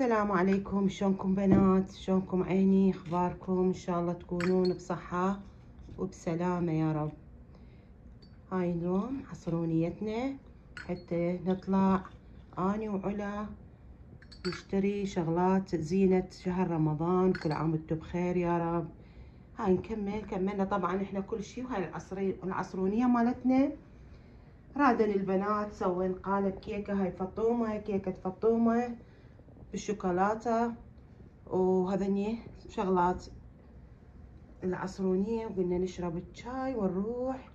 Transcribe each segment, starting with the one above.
السلام عليكم، شلونكم بنات؟ شلونكم عيني؟ اخباركم؟ ان شاء الله تكونون بصحة وبسلامة يا رب. هاي اليوم عصرونيتنا حتى نطلع اني وعلا نشتري شغلات زينة شهر رمضان. كل عام وانتم بخير يا رب. هاي كملنا طبعا احنا كل شيء. وهاي العصرونية مالتنا رادن البنات سوين قالب كيكة. هاي فطومة، كيكة فطومة بالشوكولاتة وهذني شغلات العصرونية. وقلنا نشرب الشاي ونروح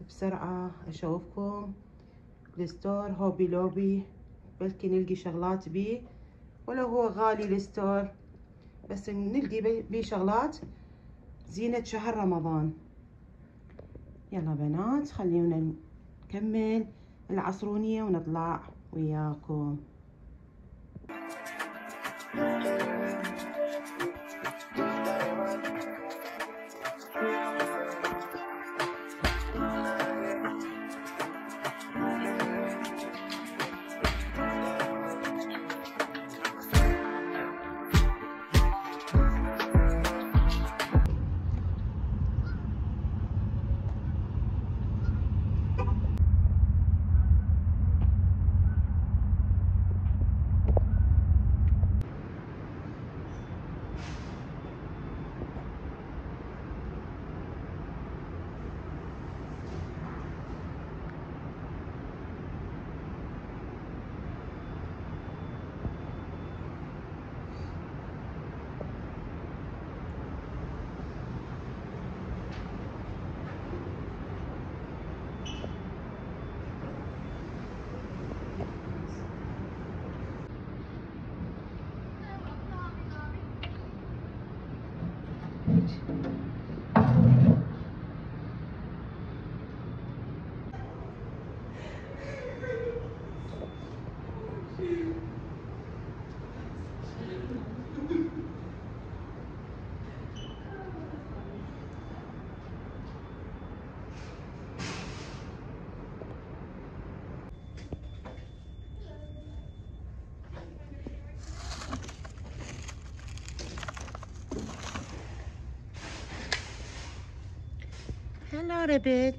بسرعة اشوفكم الستور هوبي لوبي، بلكي نلقي شغلات بيه ولو هو غالي الستور، بس نلقي بيه شغلات زينة شهر رمضان. يلا بنات خلينا نكمل العصرونية ونطلع وياكم. Hello, Rabbit.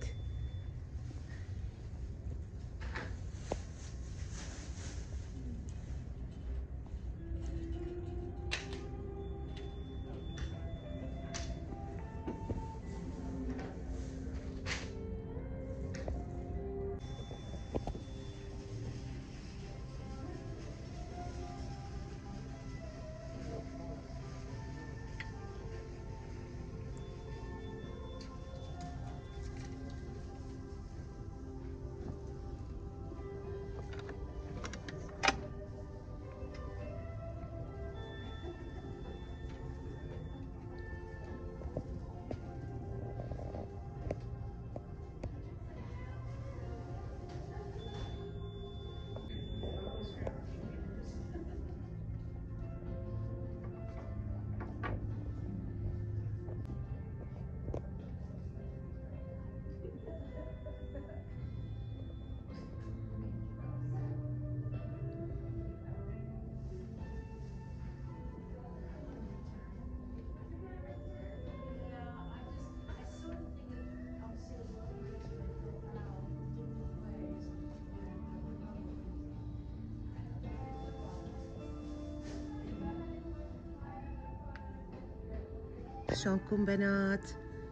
شلونكم بنات؟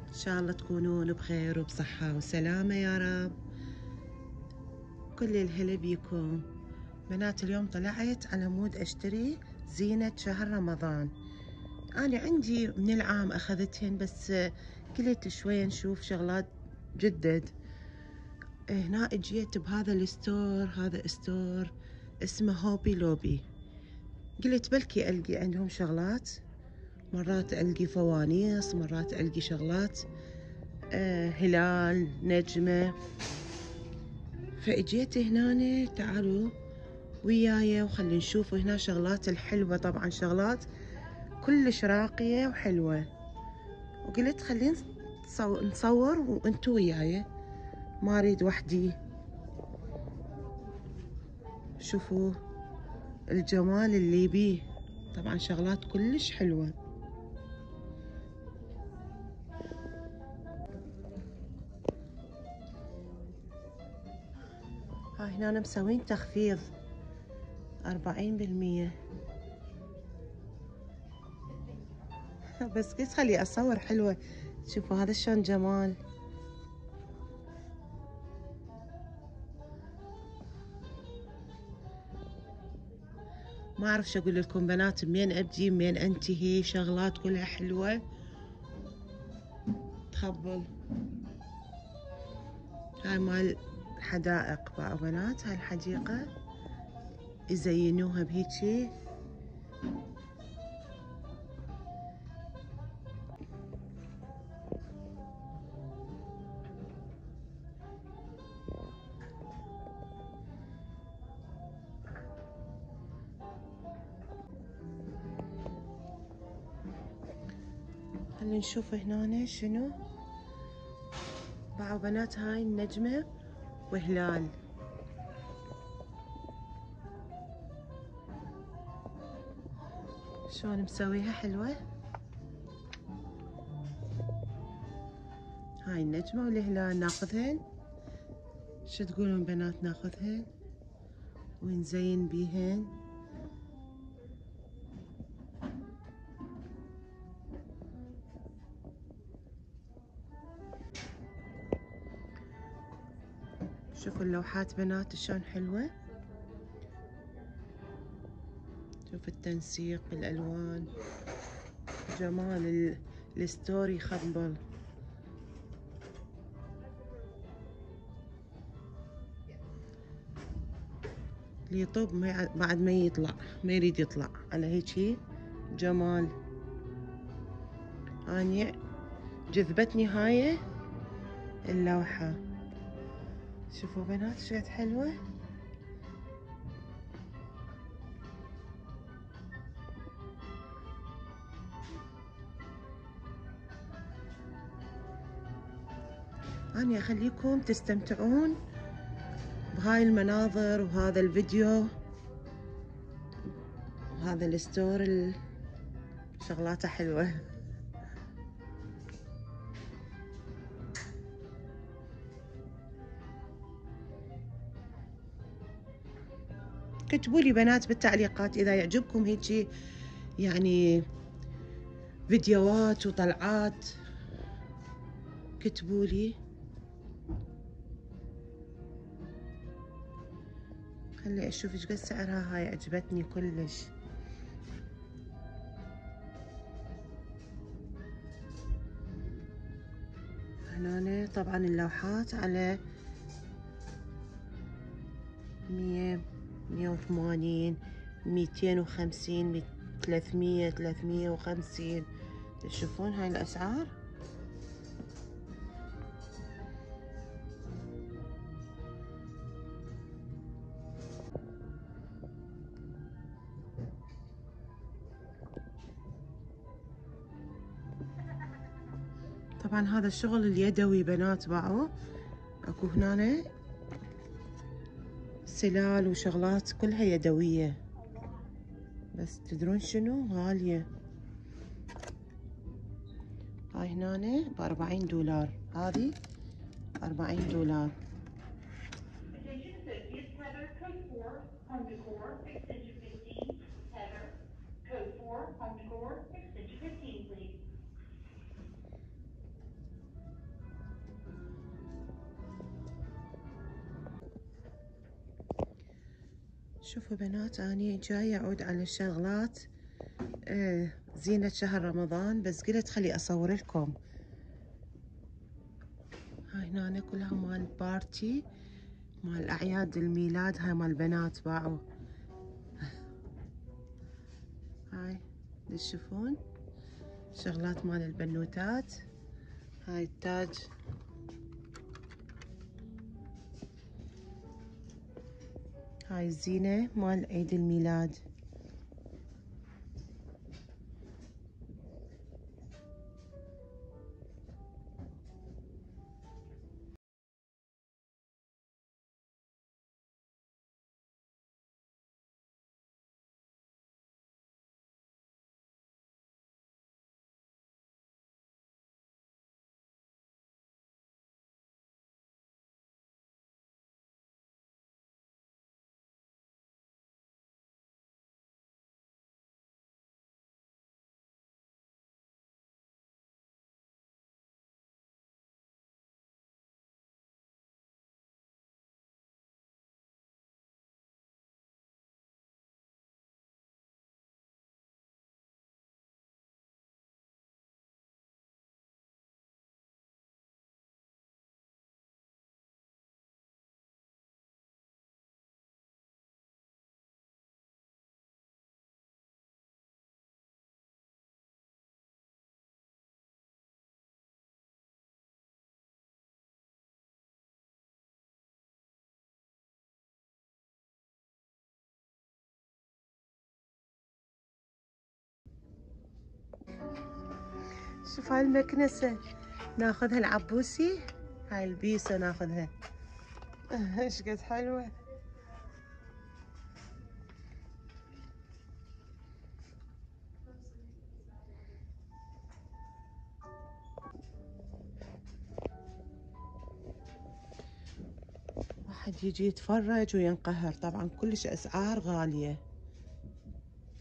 ان شاء الله تكونون بخير وبصحة وسلامة يا رب. كل الهلا بيكم بنات. اليوم طلعت على مود اشتري زينة شهر رمضان. انا عندي من العام اخذتهن، بس قلت شوية نشوف شغلات جدد. هنا اجيت بهذا الستور، هذا ستور اسمه هوبي لوبي. قلت بلكي القي عندهم شغلات، مرات ألقي فوانيس، مرات ألقي شغلات هلال نجمة. فإجيت هنا، تعالوا وياي وخلي نشوف هنا شغلات الحلوة. طبعا شغلات كلش راقية وحلوة. وقلت خلينا نصور وانتو وياي، ما أريد وحدي. شوفوا الجمال اللي بيه. طبعا شغلات كلش حلوة. ها هنا أنا مسوين تخفيض 40%. بس قلت خلي أصور حلوة. شوفوا هذا شلون جمال. ما أعرف شو أقول لكم بنات، منين أبدي منين أنتهي. شغلات كلها حلوة تخبل. هاي مال حدائق بقى بنات. هاي الحديقة يزينوها بهيجي. خلينا نشوف هنا شنو باعوا بنات. هاي النجمة وهلال. شلون مسويها حلوة. هاي النجمة والهلال ناخذهن. شو تقولون بنات ناخذهن ونزين بيهن. شوفوا اللوحات بنات شلون حلوة. شوف التنسيق بالألوان. جمال الستوري خبل. اللي يطب بعد ما يطلع ما يريد يطلع على هيجي جمال. أني جذبتني هاي اللوحة. شوفوا بنات شقد حلوة. أنا أخليكم تستمتعون بهاي المناظر وهذا الفيديو وهذا الستور. شغلاته حلوة. كتبوا لي بنات بالتعليقات إذا يعجبكم هيجي يعني فيديوهات وطلعات. كتبوا لي. خلي أشوف إيش قد سعرها. هاي عجبتني كلش. هنا طبعا اللوحات على 100 180 250 300 350. تشوفون هاي الأسعار. طبعا هذا الشغل اليدوي بنات باعوا. اكو هنا سلال وشغلات كلها يدوية. بس تدرون شنو غالية. هاي هنا ب$40. هذه $40. شوفوا بنات أني جاية أعود على الشغلات زينة شهر رمضان. بس قلت خلي أصور لكم. هاي هنا كلها مال بارتي مال أعياد الميلاد. هاي مال بنات باعوا. هاي تشوفون شغلات مال البنوتات. هاي التاج. هاي الزينة مال عيد الميلاد. شوف هاي المكنسة ناخذها العبوسي، هاي البيسة ناخذها. ايش قد حلوة. واحد يجي يتفرج وينقهر. طبعا كلش اسعار غالية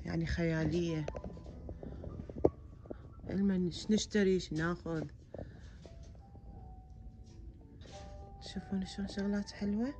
يعني خيالية. نشتري ناخذ. تشوفون شلون شغلات حلوة.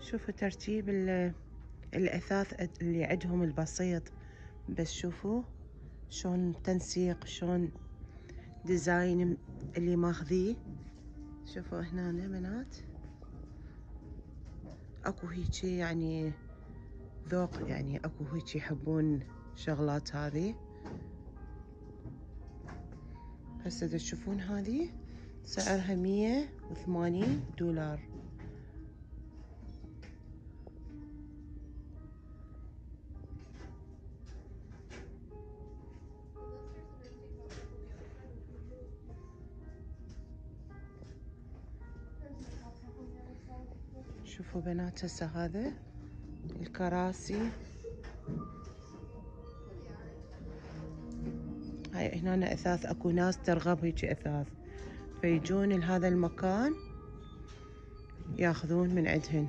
شوفوا ترتيب الأثاث اللي عندهم البسيط، بس شوفوا شلون تنسيق، شلون ديزاين اللي ماخذيه. شوفوا هنا بنات اكو هيجي يعني ذوق، يعني اكو هيجي يحبون شغلات هذه. هسه تشوفون هذه سعرها $180. شوفوا بنات هسه هذا الكراسي. هاي هنا اثاث، اكو ناس ترغب هيجي اثاث فيجون لهذا المكان ياخذون من عندهن.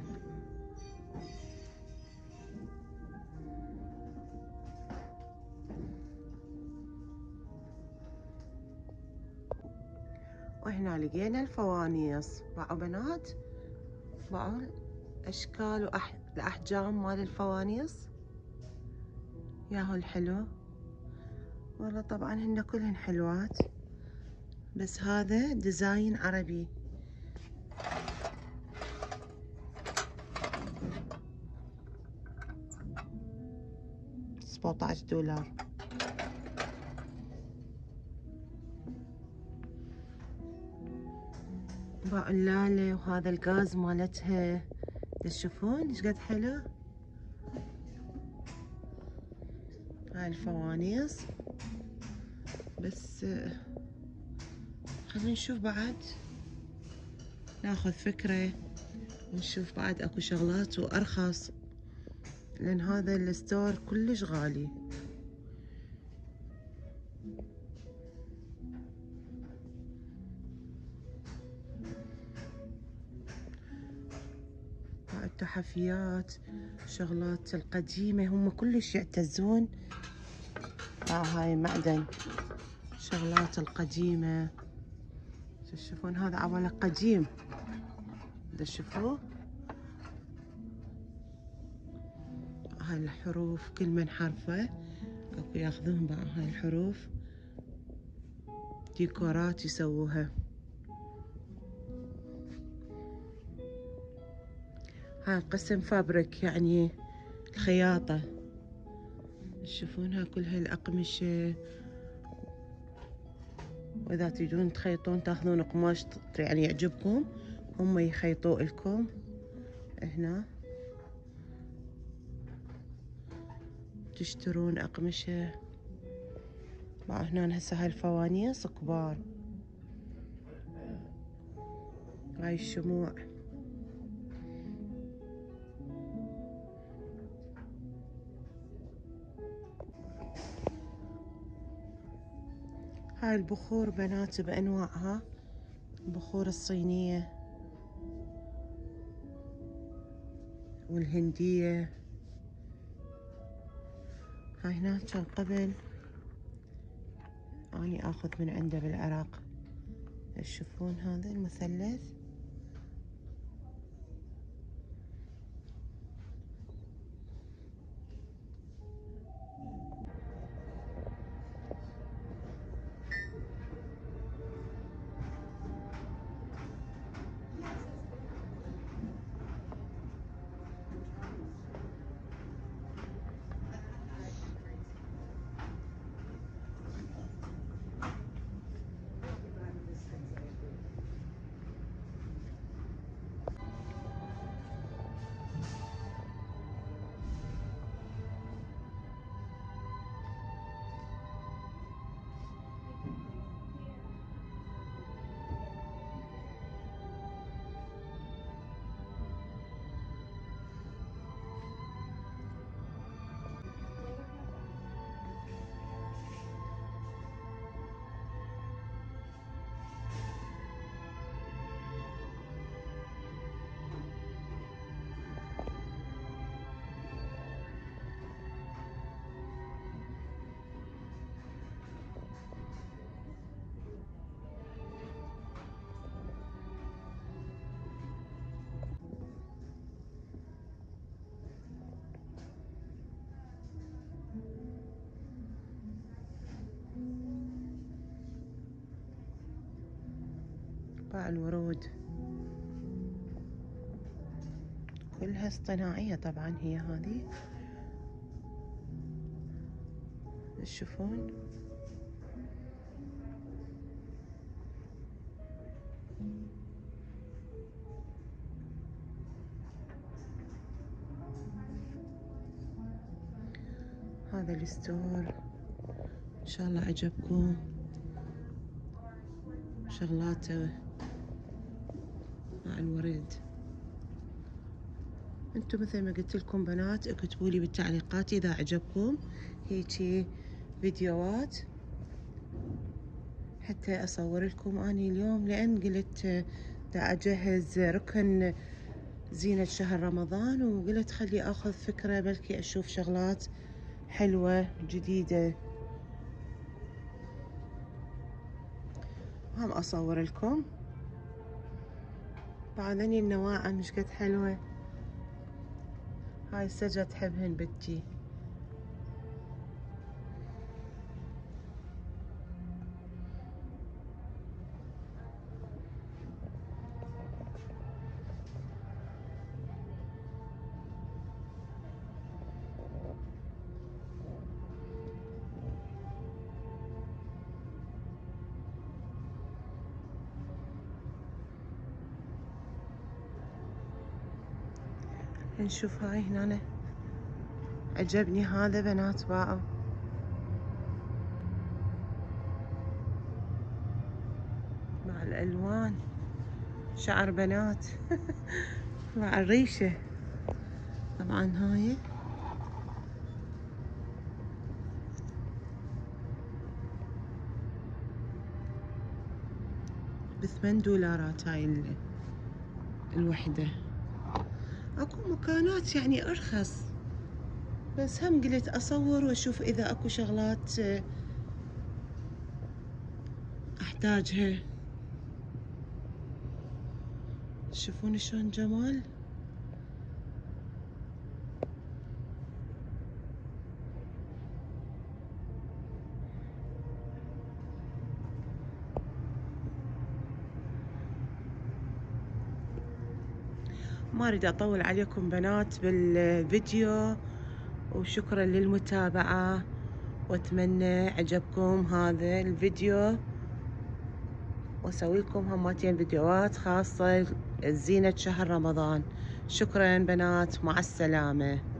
وهنا لقينا الفوانيس. باعوا بنات، باعوا اشكال والاحجام مال الفوانيس. ياهو الحلو والله. طبعا هن كلهن حلوات، بس هذا ديزاين عربي. $17. باعوا اللالة وهذا الغاز مالتها. تشوفون ايش قد حلو. هاي الفوانيس. بس خلينا نشوف بعد، ناخذ فكرة ونشوف بعد اكو شغلات وارخص، لان هذا الستور كلش غالي. التحفيات، شغلات القديمة، هم كلش يعتزون. هاي معدن، شغلات القديمة. تشوفون هذا عوالق قديم. تشوفوه هاي الحروف، كل من حرفه اكو ياخذون بقى هاي الحروف ديكورات يسووها. هاي قسم فابريك يعني الخياطة. تشوفونها كل هالأقمشة. وإذا تريدون تخيطون تاخذون قماش يعني يعجبكم، هم يخيطوا لكم هنا. تشترون أقمشة. مع هنا هسه هاي الفوانيس كبار. هاي الشموع. هاي البخور بنات بأنواعها، البخور الصينية والهندية. هاي هنا كان قبل اني اخذ من عنده بالعراق. تشوفون هذا المثلث، باع الورود كلها اصطناعية طبعا. هي هذه تشوفون هذا الستور. ان شاء الله عجبكم شغلاته مع الورد. انتم مثل ما قلت لكم بنات اكتبوا لي بالتعليقات اذا عجبكم هيجي فيديوهات حتى اصور لكم اني اليوم، لان قلت دا اجهز ركن زينة شهر رمضان، وقلت خلي اخذ فكرة بلكي اشوف شغلات حلوة جديدة هم اصور لكم. بعدني النواعم مش قد حلوة. هاي السجة تحبهن بنتي. نشوف هاي هنا عجبني هذا بنات باعوا مع الالوان شعر بنات مع الريشة طبعا. هاي ب$8 هاي الوحدة. اكو مكانات يعني ارخص، بس هم قلت اصور واشوف اذا اكو شغلات احتاجها. تشوفون شلون جمال. ما اريد اطول عليكم بنات بالفيديو، وشكرا للمتابعة، واتمنى عجبكم هذا الفيديو، واسوي لكم همتين فيديوهات خاصة زينة شهر رمضان. شكرا بنات، مع السلامة.